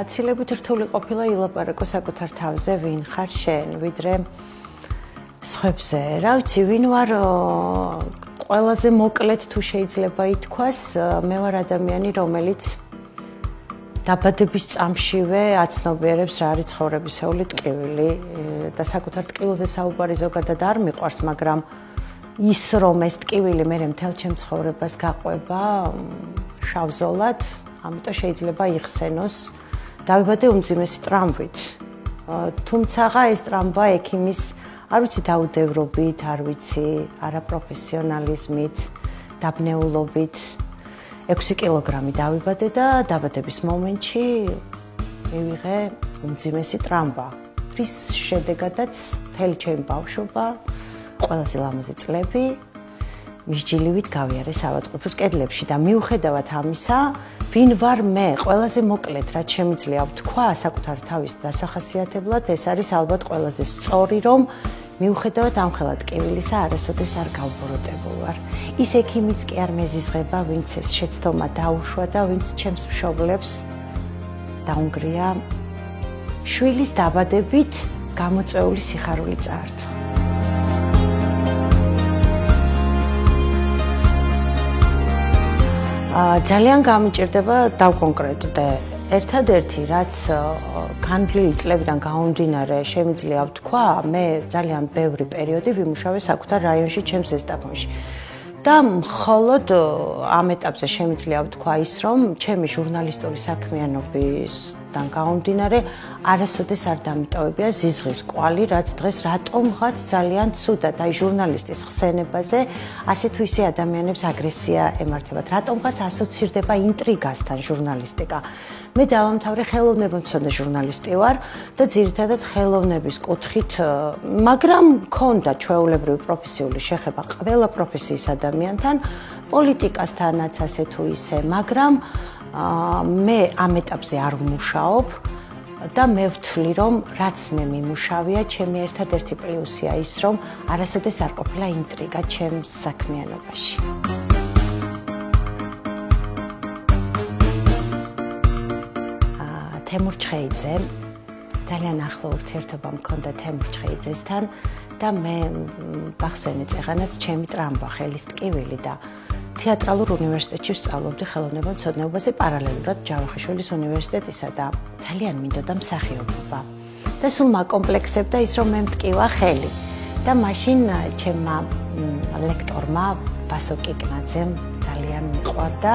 გაცილებით რთული ყოფილა ილაპარაკო საკუთარ თავზე, ვინ ხარ შენ, ვიდრე სხვებზე. რა ვიცი, ვინ ვარ ყველაზე მოკლედ თუ შეიძლება ითქვას, მე ვარ ადამიანი, რომელიც დაბადების წამშივე აცნობიერებს რა არის ცხოვრებისეული ტკივილი და საკუთარ ტკივილზე საუბარი ზოგადად არ მიყვარს, მაგრამ ის რომ ეს ტკივილი მე მთელ ჩემ ცხოვრებას გაყვება შავზოლად, ამიტომ შეიძლება იხსენოს დავიბადე უმძიმესი ტრამვით. თუმცა ეს ტრამვა ექიმის არ ვიცი დაუდევრობით, არ ვიცი არაპროფესიონალიზმით, დაბნეულობით 6 კილოგრამი დავიბადე და დაბადების მომენტში მივიღე უმძიმესი ტრამვა, რის შედეგადაც მთელი ჩემი ბავშვობა, ყველაზე ლამაზი წლები მისჯილივით გავიარე საავადმყოფოს კედლებში და მიუხედავად ამისა, ვინ ვარ მე, ყველაზე მოკლედ რაც შემიძლია ვთქვა საკუთარ თავის დასახასიათებლად, ეს არის ალბათ ყველაზე სწორი, რომ მიუხედავად ამხელა ტკივილისა არასოდეს არ გავბოროტებულ ვარ. ის ექიმიც კი არ მეზიზღება, ვინც ეს შეცდომა დაუშვა და ვინც ჩემს მშობლებს დაუნგრია შვილის დაბადებით გამოწვეული სიხარული წაართვა. ძალიან გამიჭირდება დავკონკრეტდე. ერთადერთი, რაც განვლილი წლებიდან გამომდინარე შემიძლია ვთქვა, მე ძალიან ბევრი პერიოდი ვიმუშავე საკუთარ რაიონში, ჩემს ზესტაფონში. და მხოლოდ ამ ეტაპზე შემიძლია ვთქვა ის, რომ ჩემი ჟურნალისტური საქმიანობისგან გამომდინარე არასოდეს არ დამიტოვებია ზიზღის კვალი, რაც დღეს რატომღაც ძალიან ცუდად, აი ჟურნალისტის ხსენებაზე ასე თუ ისე ადამიანებს აგრესია ემართებათ, რატომღაც ასოცირდება ინტრიგასთან ჟურნალისტიკა. მე დავამთავრე ხელოვნებამცოდნე ჟურნალისტი ვარ და ძირითადად ხელოვნების კუთხით, მაგრამ მქონდა ჩვეულებრივი პროფესიული შეხება ყველა პროფესიის ადამიანთან, პოლიტიკასთანაც ასე თუ ისე, მაგრამ მე ამ ეტაპზე არ ვმუშაობ და მე ვთვლი, რომ რაც მე მიმუშავია, ჩემი ერთადერთი პლუსია ის, რომ არასოდეს არ ყოფილა ინტრიგა ჩემს საქმიანობაში. თემურ ჩხეიძე, ძალიან ახლო ურთიერთობა მქონდა თემურ ჩხეიძესთან და მე ბახსენე წეღანაც ჩემი ტრამვა ხელის ტკივილი და თეატრალურ უნივერსიტეტში ვსწავლობდი ხელოვნებამცოდნეობაზე პარალელურად ჯავახიშვილის უნივერსიტეტისა და ძალიან მინდოდა მსახიობობა. და სულ მაკომპლექსებდა ის, რომ მე მტკივა ხელი. და მაშინ ჩემმა ლექტორმა ბასო კიკნაძემ ძალიან მიყვარდა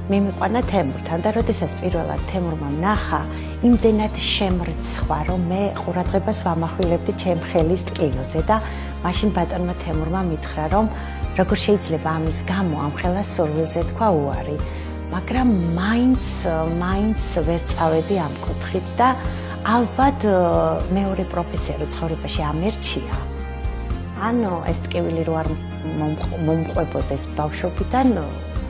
მიმიყვანა თემურთან და როდესაც პირველად თემურმა ნახა, იმდენად შემრცხვა, რომ მე ყურადღებას ვამახვილებდი ჩემ ხელის ტკივილზე და მაშინ ბატონმა თემურმა მითხრა, რომ როგორ შეიძლება ამის გამო ამხელა სურვილზე თქვა უარი, მაგრამ მაინც ვერ წავედი ამ კუთხით და ალბათ მეორე პროფესია რო ცხოვრებაში ამერჩია. ანუ ეს ტკივილი რო არ მომყვებოდეს ბავშვობიდან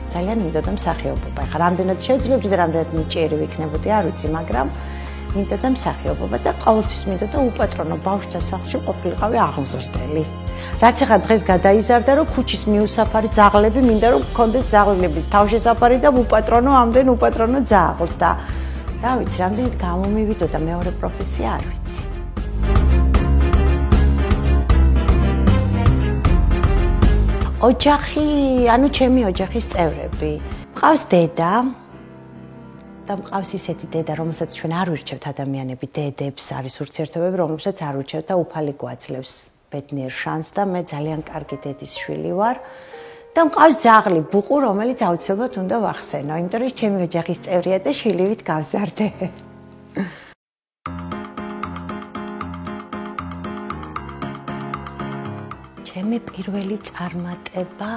ძალიან მინდოდა მსახიობობა. ეხლა რამდენად შევძლებდი და რამდენად ნიჭიერი ვიქნებოდი, არ ვიცი, მაგრამ მინდოდა მსახიობობა და ყოველთვის მინდოდა უპატრონო ბავშვთა სახლში ყოფილიყავი აღმზრდელი. რაც ეხლა დღეს გადაიზარდა, რომ ქუჩის მიუსაფარი ძაღლები მინდა რომ გქონდეს ძაღლების თავშესაფარი და უპატრონო ამდენ უპატრონო ძაღლს და რა ვიცი, რამდენად გამომივიდოდა მეორე პროფესია, არ ვიცი. ოჯახი, ანუ ჩემი ოჯახის წევრები. მყავს დედა და მყავს ისეთი დედა, რომელსაც ჩვენ არ ვირჩევთ ადამიანები, დედებს არის ურთიერთობები, რომელსაც არ ვირჩევთ და უფალი გვაძლევს ბედნიერ შანსს და მე ძალიან კარგი დედის შვილი ვარ. და მყავს ძაღლი ბუყუ, რომელიც აუცილებლად უნდა ვახსენო, იმიტომ რომ ჩემი ოჯახის წევრია და შვილივით გავზარდე. ჩემი პირველი წარმატება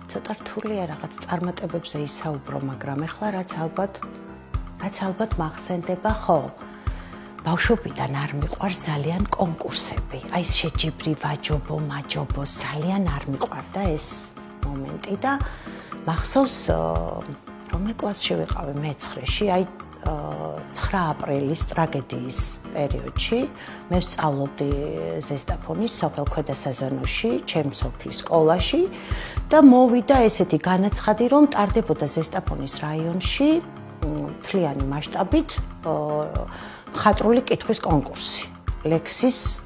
ცოტა რთულია რაღაც წარმატებებზე ისაუბრო, მაგრამ ეხლა რაც ალბათ მახსენდება, ხო. ბავშვობიდან არ მიყვარს ძალიან კონკურსები. აი ეს შეჯიბრი ვაჯობო, მაჯობო, ძალიან არ მიყვარდა ეს მომენტი და მახსოვს რომელ კლასში ვიყავი მე-9-ში, აი 9 აპრილის ტრაგედიის პერიოდში მე ვსწავლობდი ზესტაფონის სოფელ ქვედასაზონოში, ჩემს სოფლის სკოლაში და მოვიდა ესეთი განაცხადი, რომ ტარდებოდა ზესტაფონის რაიონში მთლიანი მასშტაბით მხატვრული კითხვის კონკურსი. ლექსის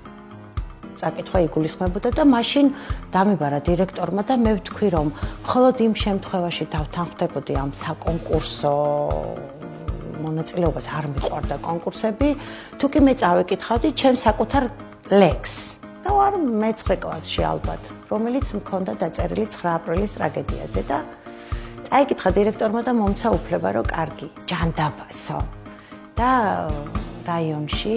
წაკითხვა იგულისხმებოდა და მაშინ დამიბარა დირექტორმა და მე ვთქვი, რომ მხოლოდ იმ შემთხვევაში დავთანხმდებოდი ამ საკონკურსო მონაწილეობას არ მიყვარდა კონკურსები, თუ კი მე წავეკითხავდი ჩემს საკუთარ ლექსს. და ვარ მე-9 კლასში ალბათ, რომელიც მქონდა დაწერილი 9 აპრილის ტრაგედიაზე და წაიკითხა დირექტორმა და მომცა უფლება, რომ კარგი, ჯანდაბასო. და რაიონში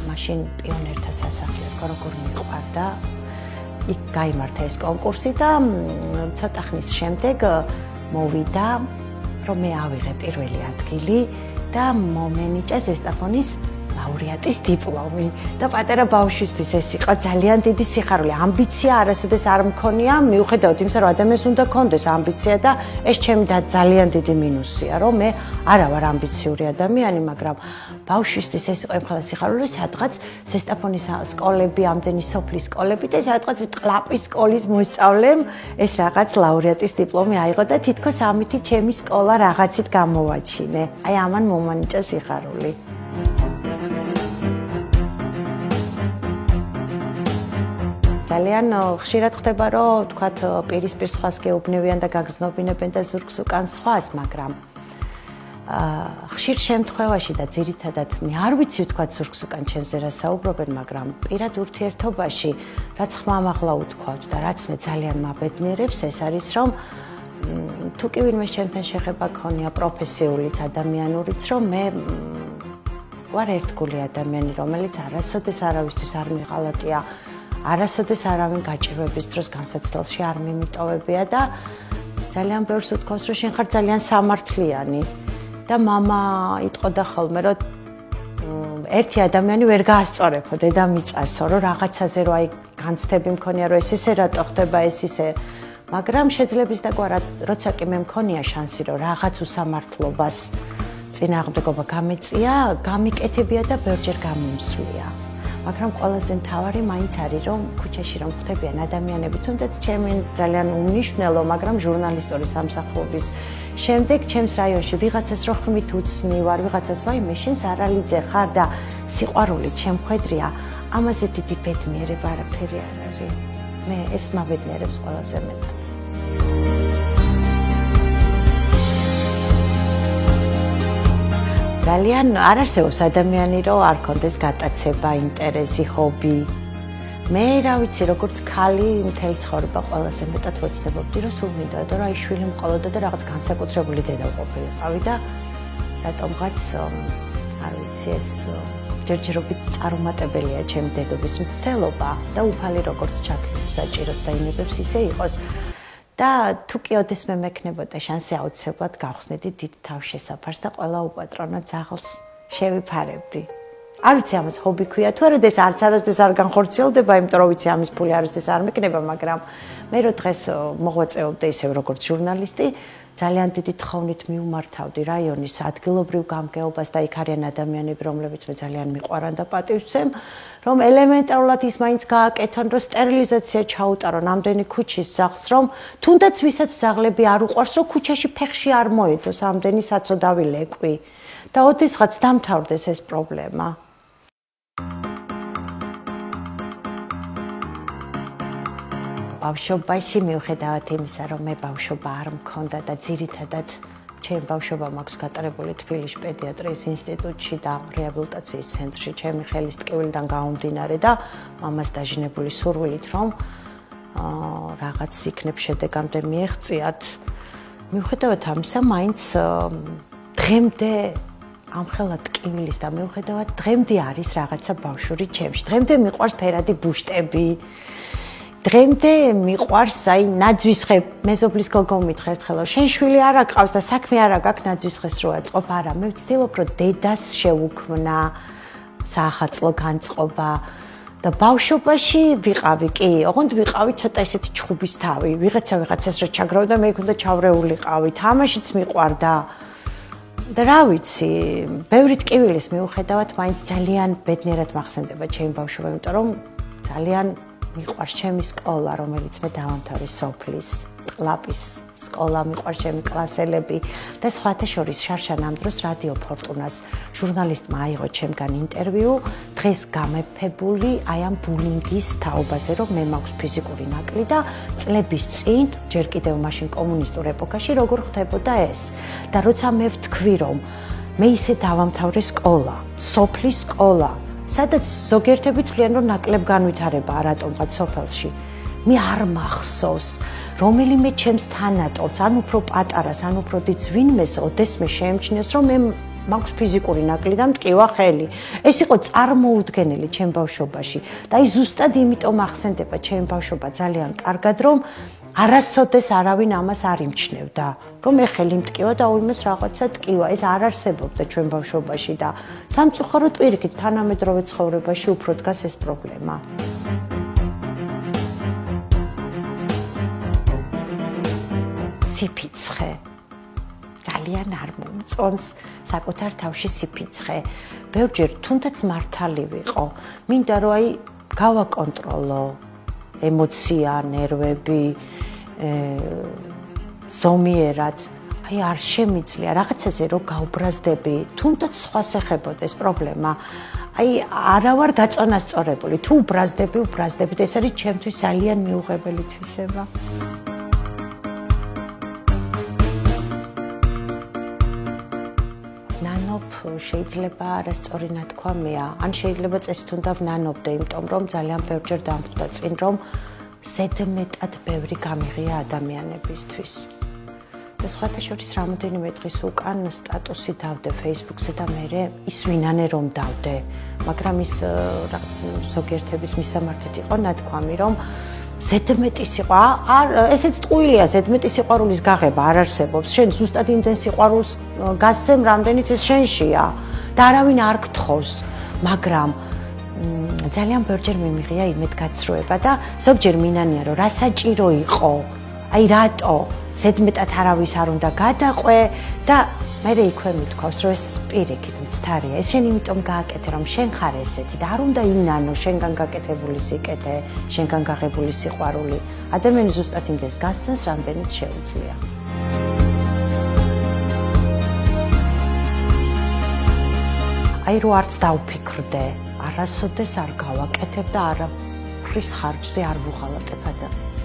მაშინ პიონერთა სასახლე როგორ მიყვარდა, იქ გაიმართა ეს კონკურსი და ცოტა ხნის შემდეგ მოვიდა, რომ მე ავიღე პირველი ადგილი და მომენიჭა ზესტაფონის ლაურეატის დიპლომი და პატარა ბავშვისთვის ეს იყო ძალიან დიდი სიხარული. ამბიცია არასოდეს არ მქონია, მიუხედავად იმისა, რომ ადამიანს უნდა ქონდეს ამბიცია და ეს ჩემი ძალიან დიდი მინუსია, რომ მე არა ვარ ამბიციური ადამიანი, მაგრამ ბავშვისთვის ეს იყო იმხელა სიხარული, სადღაც ზესტაფონის სკოლები, ამდენი სოფლის სკოლები და სადღაც ტყლაპის სკოლის მოსწავლემ ეს რაღაც ლაურეატის დიპლომი აიღო და თითქოს ამითი ჩემი სკოლა რაღაცით გამოვაჩინე. აი ამან მომანიჭა სიხარული. ძალიან ხშირად ხდება, რომ თქვათ პირისპირ სხვას გეუბნებიან და გაგრძნობინებენ და ზურგს უკან სხვას, მაგრამ ხშირ შემთხვევაში და ძირითადად მე არ ვიცი თქვათ ზურგს უკან ჩემზე რა საუბრობენ, მაგრამ პირად ურთიერთობაში რაც ხმამაღლა უთქვათ და რაც მე ძალიან მაბედნიერებს, ეს არის რომ თუ კი ვინმე ჩემთან შეხება ქონია პროფესიულიც, ადამიანურიც, რომ მე ვარ ერთგული ადამიანი, რომელიც არასოდეს არავისთვის არ მიღალატია, არასოდეს არავინ გაჭირვების დროს განსაცდელში არ მიმიტოვებია და ძალიან ბევრს უთქვას, რომ შენ ხარ ძალიან სამართლიანი და მამა იტყოდა ხოლმე, რომ ერთი ადამიანი ვერ გაასწორებო დედამიწასო, რომ რაღაცაზე რომ აი განცდები მქონია, რომ ეს ისე რატო ხდება, ეს ისე, მაგრამ შეძლების დაგვარად, როცა კი მე მქონია შანსი, რომ რაღაც უსამართლობას წინააღმდეგობა გამეწია, გამიკეთებია და ბევრჯერ გამიმსვლია. მაგრამ ყველაზე მთავარი მაინც არის, რომ ქუჩაში რომ ხვდებიან ადამიანები, თუნდაც ჩემი ძალიან უმნიშვნელო, მაგრამ ჟურნალისტური სამსახურების შემდეგ ჩემს რაიონში ვიღაცას რო ხმით უცნი ვარ, ვიღაცას ვაიმე შენს არალიძე ხარ და სიყვარული ჩემხვედრია, ამაზე დიდი ბედნიერება არაფერი არ არის. მე ეს მაბედნიერებს ყველაზე მეტად. ძალიან არ არსებობს ადამიანი, რომ არ კონდეს გატაცება, ინტერესი, ჰობი. მე რა ვიცი, როგორც ქალი მთელი ცხოვრება ყველაზე მეტად ვოცნებობდი, რომ სულ მინდოდა და რა ის შვილი მყოლოდა და რაღაც განსაკუთრებული დედა ვყოფილიყავი და რატომღაც არ ვიცი, ეს ჯერჯერობით წარუმატებელია ჩემი დედობის მცდელობა და უფალი როგორც ჩაქის საჭიროდ დაინებებს ისე იყოს. და თუ კი ოდესმე მექნებოდა შანსი აუცილებლად გავხსნედი დიდ თავშესაფარს და ყველა უპატრონო ძაღლს შევიფარებდი. არ ვიცი ამას ჰობი ქვია თუ არა, ეს არც არასდროს არ განხორციელდება, იმიტომ რომ ვიცი ამის ფული არასდროს არ მექნება, მაგრამ მე რო დღეს მოღვაწეობდა ისევ როგორც ჟურნალისტი, ძალიან დიდი თხოვნით მიუმართავდი რაიონის ადგილობრივ გამგეობას და იქ არიან ადამიანები, რომლებიც მე ძალიან მიყვარან და პატივცემ, რომ ელემენტარულად ის მაინც გააკეთონ, რომ სტერილიზაცია ჩაუტარონ ამდენი ქუჩის ძაღლს, რომ თუნდაც ვისაც ძაღლები არ უყვარს, რომ ქუჩაში ფეხში არ მოედოს ამდენი საწოდავი ლეკვი და ოდესღაც დამთავრდეს ეს პრობლემა. ბავშვობაში მიუხედავად იმისა, რომ მე ბავშვობა არ მქონდა და ძირითადად ჩემი ბავშვობა მაქვს გატარებული თბილისში პედიატრიის ინსტიტუტში და რეაბილიტაციის ცენტრში, ჩემი ხელის ტკივილიდან გამომდინარე და მამას დაჟინებული სურვილით, რომ რაღაც იქნებ შედეგამდე მიეღწიათ. მიუხედავად ამისა, მაინც დღემდე ამხელა ტკივილის და მიუხედავად დღემდე არის რაღაცა ბავშვური ჩემში. დღემდე მიყვარს ფერადი ბუშტები. დღემდე მიყვარს აი ნაძვისხე მეზობლის გოგო მითხრა ერთხელ რომ შენ შვილი არ აკყავს და საქმე არ აქვს ნაძვისხეს რო აწყობ არა მე ვცდილობ რომ დედას შევუქმნა საახალწლო განწყობა და ბავშვობაში ვიყავი კი ოღონდ ვიყავი ცოტა ისეთი ჩხუბის თავი ვიღაცას რო ჩაგრავდა მე იქ უნდა ჩავრეულიყავი თამაშიც მიყვარდა და რა ვიცი ბევრი ტკივილის მიუხედავად მაინც ძალიან ბედნიერად მახსენდება ჩემი ბავშვობა იმიტომ რომ ძალიან მიყვარს ჩემი სკოლა, რომელიც მე დავამთავრე სოფლის. ყლაპის სკოლა მიყვარს ჩემი კლასელები და სხვათა შორის შარშან ამ დროს რადიო ფორტუნას ჟურნალისტმა აიღო ჩემგან ინტერვიუ დღეს გამეფებული აი ამ ბულინგის თაობაზე რომ მე მაქვს ფიზიკური ნაკლი და წლების წინ ჯერ კიდევ მაშინ კომუნისტურ ეპოქაში როგორ ხდებოდა ეს და როცა მე ვთქვი რომ მე ისე დავამთავრე სკოლა სოფლის სკოლა სადაც ზოგიერთები თვლიან რომ ნაკლებ განვითარება რატომღაც სოფელში მე არ მახსოვს რომელიმე ჩემს თანატოლს ან უფრო პატარას ან უფრო დიდს ვინმეს ოდესმე შეემჩნიოს რომ მე მაქვს ფიზიკური ნაკლი და მტკივა ხელი ეს იყო წარმოუდგენელი ჩემ ბავშვობაში და აი ზუსტად იმიტომ ახსენდება ჩემ ბავშვობა ძალიან კარგად რომ არასოდეს არავინ ამას არ იმჩნევდა რომ მე ხელი მტკივა და უიმეს რაღაცა ტკივა ეს არ არსებობდა ჩვენ ბავშვობაში და სამწუხაროდ პირიქით თანამედროვე ცხოვრებაში უფრო დგას ეს პრობლემა სიფიცხე ძალიან არ მომწონს საკუთარ თავში სიფიცხე ბევრჯერ თუნდაც მართალი ვიყო მინდა რომ აი გავაკონტროლო ემოცია ნერვები ზომიერად აი არ შემიძლია რაღაცაზე რომ გაუბრაზდები თუნდაც სხვას ეხებოდეს პრობლემა აი არა ვარ გაწონასწორებული თუ უბრაზდებით ეს არის ჩემთვის ძალიან მიუღებელი თვისება შეიძლება არასწორი ნათქვამია, ან შეიძლება წესით უნდა ვნანობდე, იმიტომ რომ ძალიან ბევრჯერ დამხვდა წინ, რომ ზედმეტად ბევრი გამიღია ადამიანებისთვის. და სხვათა შორის რამოდენიმე დღის უკან სტატუსი დავდე Facebook-ზე და მე ის ვინანე რომ დავდე, მაგრამ ის რაღაც ზოგიერთების მისამართით იყო ნათქვამი, რომ ზედმეტი სიყვარული, ესეც ტყუილია, ზედმეტი სიყვარულის გაღება არ არსებობს. შენ ზუსტად იმდენ სიყვარულს გასცემ, რამდენიც ეს შენშია და არავინ არ გთხოვს, მაგრამ ძალიან ბევრჯერ მიმიღია იმედგაცრუება და ზოგჯერ მინანია, რომ რა საჭირო იყო, აი რატო ზედმეტად არავის არ უნდა გადაყვე და მე იქვე მithქვავს, რომ ეს პირიქით მცდარია. ეს შენ იმიტომ გააკეთე, რომ შენ ხარ ესეთი და არ უნდა ინანო შენგან გაკეთებული სიკეთე, შენგან გაღებული სიყვარული. ადამიანი ზუსტად იმდეს გასცემს, რამდენიც შეუძლია. აი რო არც დავფიქრდე, არასოდეს არ გავაკეთებ და არაფრის ხარჯზე არ ვუღალატებ ადამიანს.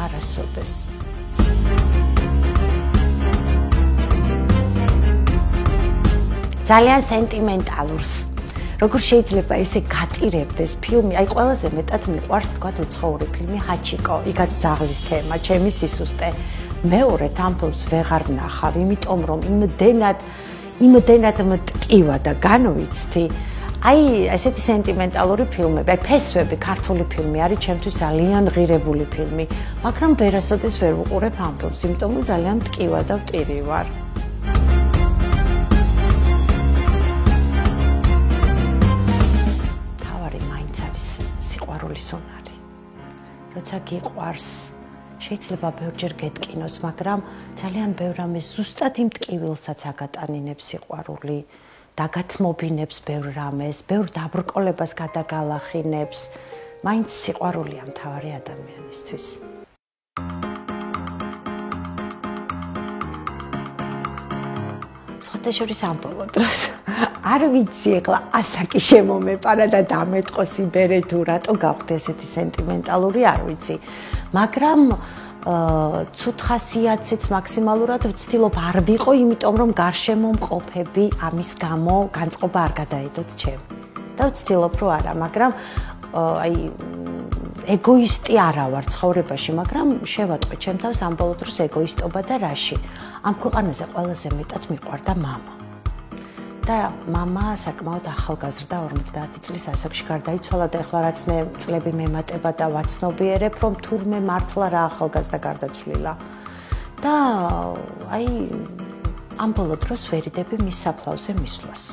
არასოდეს. ძალიან სენტიმენტალურს. როგორ შეიძლება ესე გატირებდეს ფილმი? აი ყველაზე მეტად მიყვარს თქვა უცხოური ფილმი ჰაჩიკო, იქაც ძაღლის თემა, ჩემი სისუსტე. მეორედ ამ ფილმს ვეღარ ვნახავ, იმიტომ რომ იმდენად მტკივა და განვიცდი. აი ესეთი სენტიმენტალური ფილმები, აი ფესვები, ქართული ფილმი არის ჩემთვის ძალიან ღირებული ფილმი, მაგრამ ვერასოდეს ვერ ვუყურებ ამ ფილმს, იმიტომ რომ ძალიან მტკივა და ვტირი ვარ. სიყვარულის უნარი. როცა გიყვარს, შეიძლება ბევრჯერ გეტკინოს, მაგრამ ძალიან ბევრ ამას ზუსტად იმ ტკივილსაც აგატანინებს სიყვარული, დაგათმობინებს ბევრ რამეს, ბევრ დაბრკოლებას გადაგალახინებს. მაინც სიყვარულია მთავარი ადამიანისთვის. სხვათა შორის ამ ბოლო დროს არ ვიცი ეხლა ასაკი შემომეპარა და დამეტყოს იბერე თუ რატო გავხდე ესეთი სენტიმენტალური არ ვიცი მაგრამ ცუდ ხასიათზეც მაქსიმალურად ვცდილობ არ ვიყო იმიტომ რომ გარშემო მყოფები ამის გამო განწყობა არ გადაედოთ ჩემ და ვცდილობ რომ არა მაგრამ აი ეგოისტი არა ვარ ცხოვრებაში მაგრამ შევატყვე ჩემ თავს ამ ბოლო დროს ეგოისტობა და რაში ამ ქვეყანაზე ყველაზე მეტად მიყვარდა მამა და მამა საკმაოდ ახალგაზრდა 50 წლის ასაკში გარდაიცვალა და ეხლა რაც მე წლები მემატება და ვაცნობიერებ რომ თურმე მართლა რა ახალგაზრდა გარდაცვლილა და აი ამ ბოლო დროს ვერიდები მის საფლავზე მისვლას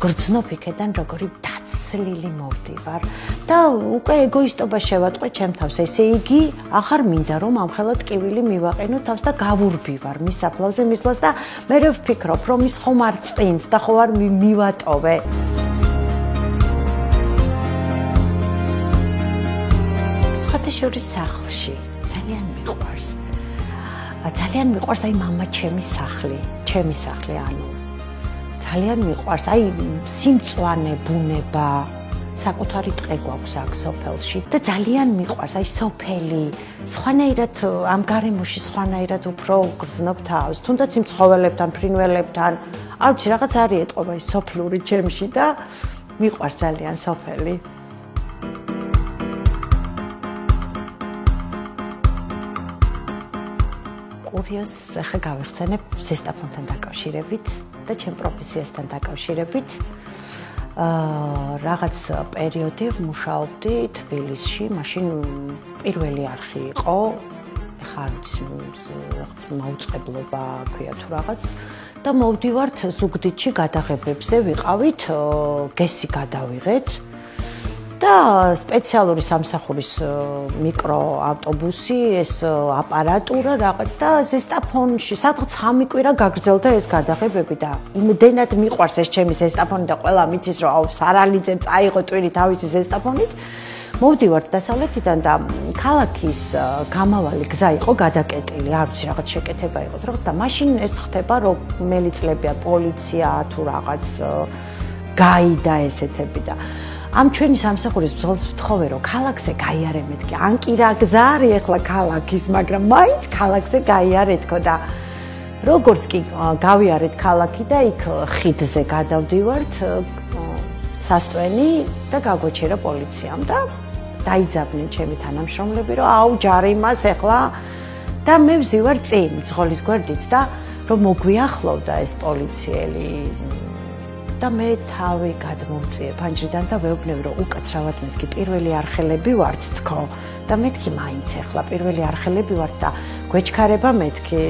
გრძნობ იქედან როგორი დაცლილი მოვდივარ და უკვე ეგოისტობა შევატყვე ჩემ თავს ესე იგი ახარ მინდა რომ ამხელა ტკივილი მივაყენო თავს და გავურბივარ მის საფლავზე მისვლას და მე ვფიქრობ რომ ის ხომ არ წინს და ხო არ მივატოვე სხვათა შორის სახლში ძალიან მიყვარს. ძალიან მიყვარს აი мама ჩემი სახლი, ანუ ძალიან მიყვარს აი სიმწვანე, ბუნება, საკუთარი ტყე გვაქვს აქ სოფელში და ძალიან მიყვარს აი სოფელი, სხვანაირად ამ გარემოში სხვანაირად უფრო გრძნობ თავს, თუნდაც იმ ცხოველებთან, ფრინველებთან, არ ვიცი, რაღაც არის ეტყობა ის სოფლური ჩემში და მიყვარს ძალიან სოფელი. კურიოზს ახლა გავიხსენებ ზესტაფონთან დაკავშირებით და ჩემ პროფესიასთან დაკავშირებით. რაღაც პერიოდი ვმუშაობდი თბილისში, მაშინ პირველი არხი იყო, ახლა არ ვიცი, რაღაც მაუწყებლობა ქვია თუ რაღაც და მოვდივართ ზუგდიდში გადაღებებზე, ვიყავით, გესი გადავიღეთ და სპეციალური სამსახურის მიკროავტობუსი, ეს აპარატურა რაღაც და ზესტაფონში, სადღაც 9 კვირა გაგრძელდა ეს გადაღებები და იმდენად მიყვარს ეს ჩემი ზესტაფონი და ყველა მიცის რომ აუ სარალიძემ წაიღო ტვინი თავისი ზესტაფონით. მოვდივართ დასავლეთიდან და ქალაქის გამავალი გზა იყო გადაკეტილი, არ ვიცი რაღაც შეკეთება იყო რაღაც და მაშინ ეს ხდება რომ მელიწლებია პოლიცია თუ რაღაც გაიდა ესეთები და ამ ჩვენი სამსახურის ბრძოლას ვთხოვე რომ ქალაქზე გაიარემეთკი. ან კი რა გზა არის ახლა ქალაქის, მაგრამ მაინც ქალაქზე გაიარეთქო და როგორც კი გავიარეთ ქალაქი და იქ ხიდზე გადავდივართ სასტვენი და გაგვეჩერა პოლიციამ და დაიძაბნენ ჩემი თანამშრომლები რომ აუ ჯარიმას ახლა და მე ვზივარ წინ ძღოლის გვერდით და რომ მოგვიახლოვდა ეს პოლიციელი და მე თავი გადმოვწიე ფანჯრიდან და ვეუბნებ რომ უკაცრავად მეთქი პირველი არხელები ვართ თქო და მეთქი მაინც ახლა პირველი არხელები ვართ და გვეჩქარება მეთქი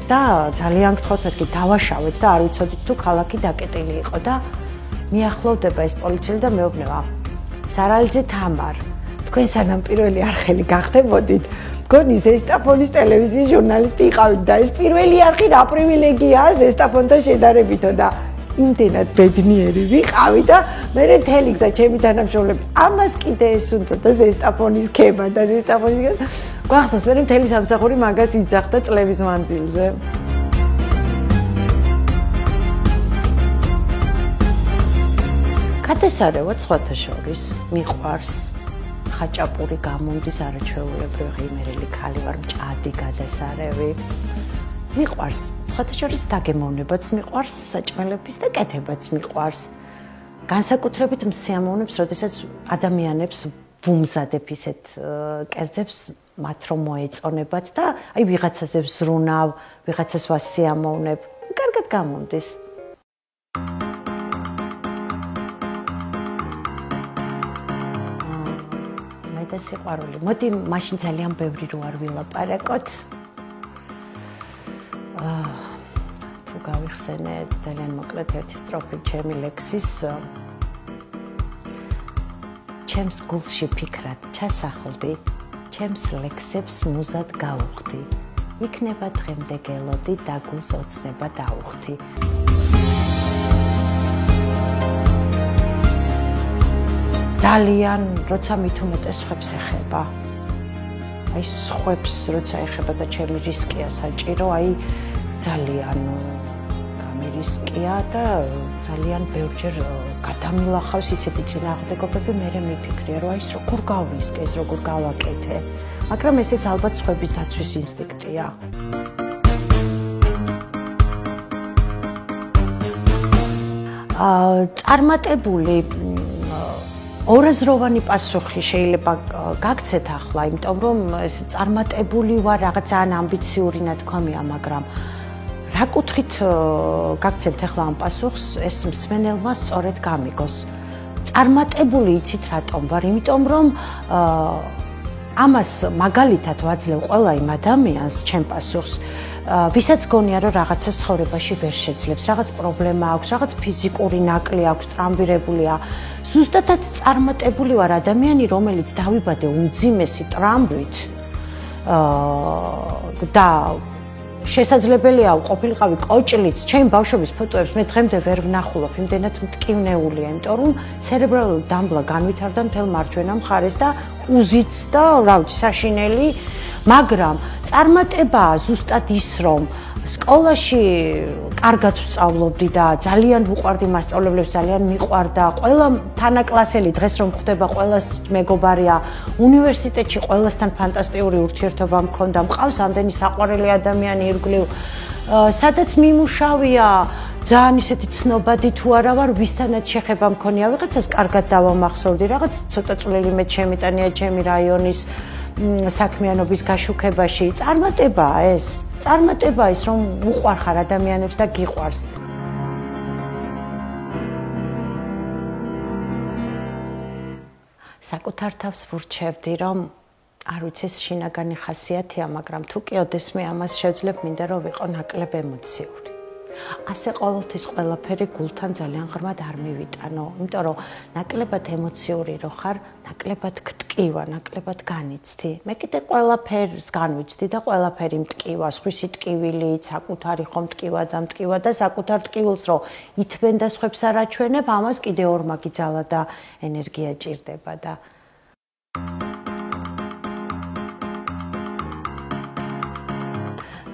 და ძალიან გთხოვთ მეთქი დავაშავეთ და არ ვიცოდით თუ ქალაქი დაკეტილი იყო და მიახლოვდება ეს პოლიციელი და მეუბნება სარალიძე თამარ თქვენ სანამ პირველი არხელი გახდებოდით მგონი ზესტაფონის ტელევიზიის ჟურნალისტი იყავით და ეს პირველი არხი რა პრივილეგიაა ზესტაფონთან შედარებითო და იმდენად ბედნიერი ვიყავი და მე მთელი გზა ჩემი თანამშრომლები ამას კიდე ესუნთო და ზესტაფონის ქება და ზესტაფონის გვახსოვს მე მთელი სამსახური მაგას იძახდა წლების მანძილზე. გადასარევად სხვათა შორის მიყვარს ხაჭაპური გამონდის არაჩვეულებრივი ღიმერელი ქალი ვარ მჭადი გადასარევი მიყვარს სხვათა შორის დაგემოვნებაც მიყვარს საჭმელების და კეთებაც მიყვარს განსაკუთრებით მსიამოვნებს როდესაც ადამიანებს ვუმზადებ ისეთ კერძებს მათ რომ მოეწონებათ და აი ვიღაცაზე ვზრუნავ ვიღაცას ვასიამოვნებ კარგად გამონდის. და სიყვარული. მოდი მაშინ ძალიან ბევრი რო არ ვილაპარაკოთ. თუ გავიხსენე ძალიან მოკლედ ერთი სტროფი ჩემი ლექსის ჩემს გულში ფიქრად ჩასახლდი, ჩემს ლექსებს მუზად გავუხდი. იქნება დღემდე გელოდი და გულს ოცნება დაუხდი. ძალიან როცა მით უმეტეს სხვებს ეხება. აი სხვებს როცა ეხება და ჩემი რისკია საჭირო, აი ძალიან გამირისკია და ძალიან ბევრჯერ გადამილახავს ისეთი წინააღმდეგობები, მე მიფიქრია, რომ აი ეს როგორ გავისკე, ეს როგორ გავაკეთე. მაგრამ ესეც ალბათ სხვების დაცვის ინსტინქტია. წარმატებული ორაზროვანი პასუხი შეიძლება გაგცეთ ახლა, იმიტომ რომ ეს წარმატებული ვარ, რაღაც ძალიან ამბიციური ნათქვამია, მაგრამ რა კუთხით გაგცემთ ახლა ამ პასუხს, ეს მსმენელმა სწორედ გამიგოს. წარმატებული იცით რატომ ვარ? იმიტომ რომ ამას მაგალითად ვაძლევ ყველა იმ ადამიანს ჩემ პასუხს, ვისაც გონია რომ რაღაცა ცხოვრებაში ვერ შეძლებს, რაღაც პრობლემა აქვს, რაღაც ფიზიკური ნაკლი აქვს, ტრამვირებულია. ზუსტადაც წარმატებული ვარ ადამიანი, რომელიც დავიბადე უმძიმესი ტრამვით და შესაძლებელია ყოფილიყავი კოჭლიც, ჩემი ბავშვობის ფოტოებს მე დღემდე ვერ ვნახულობ, იმდენად მტკივნეულია, იმიტომ რომ ცერებრალური დამბლა განვითარდა მთელ მარჯვენა მხარეს და კუზიც და რა ვიცი, საშინელი, მაგრამ წარმატებაა ზუსტად ის, რომ სკოლაში კარგად ვსწავლობდი და ძალიან ვუყვარდი მასწავლებლებს, ძალიან მიყვარდა. ყველა თანაკლასელი დღეს რომ ხვდება, ყველას მეგობარია. უნივერსიტეტში ყველასთან ფანტასტიკური ურთიერთობა მქონდა. მყავს ამდენი საყვარელი ადამიანი ირგვლივ. სადაც მიმუშავია, ძალიან ისეთი ცნობადი თუ არა ვარ, ვისთანაც შეხება მქონია, ვიღაცას კარგად დავამახსოვრდი, რაღაც ცოტა წვლილი მე შემიტანია ჩემი რაიონის საქმიანობის გაშუქებაში. წარმატებაა ეს. წარმატებაა ის, რომ უყვარხარ ადამიანებს და გიყვარს. საკუთარ თავს ვურჩევდი, რომ არ ვიცი ეს შინაგანი ხასიათია, მაგრამ თუ კი ოდესმე ამას შევძლებ, მინდა რომ ვიყო ნაკლებ ემოციური. ასე ყოველთვის ყველაფერი გულთან ძალიან ღრმად არ მივიტანო, იმიტომ რომ ნაკლებად ემოციური რო ხარ, ნაკლებად გტკივა, ნაკლებად განიცდი. მე კიდე ყველაფერს განვიცდი და ყველაფერი მტკივა, სხვისი ტკივილი, საკუთარი ხომ მტკივა და საკუთარ ტკივილს რო ითმენ და სხვებს არ აჩვენებ, ამას კიდე ორმაგი ძალა და ენერგია ჭირდება და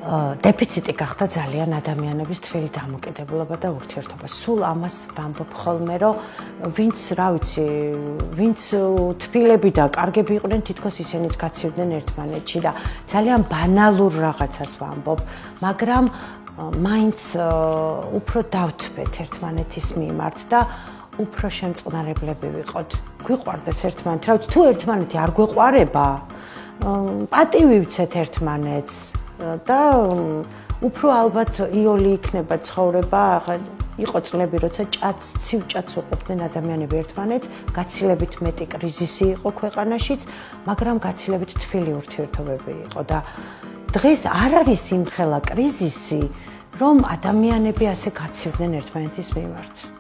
დეფიციტი გახდა ძალიან ადამიანების თველი დამოკიდებულება და ურთიერთობა. სულ ამას ვამბობ ხოლმე, რომ ვინც, რა ვიცი, ვინც თბილები და კარგები იყვნენ, თითქოს ისინიც გაცივდნენ ერთმანეთში და ძალიან ბანალურ რაღაცას ვამბობ, მაგრამ მაინც უფრო დავთბეთ ერთმანეთის მიმართ და უფრო შემწყნარებლები ვიყოთ. გვიყვარდეს ერთმანეთი, რა ვიცი, თუ ერთმანეთი არ გვეყვარება, პატივი ვცეთ ერთმანეთს. და უფრო ალბათ იოლი იქნება ცხოვრება, იყო წლები, როცა ცივ ჭადს უყოფდნენ ადამიანები ერთმანეთს, გაცილებით მეტი კრიზისი იყო ქვეყანაშიც, მაგრამ გაცილებით თბილი ურთიერთობები იყო და დღეს არ არის იმხელა კრიზისი, რომ ადამიანები ასე გაცივდნენ ერთმანეთის მიმართ.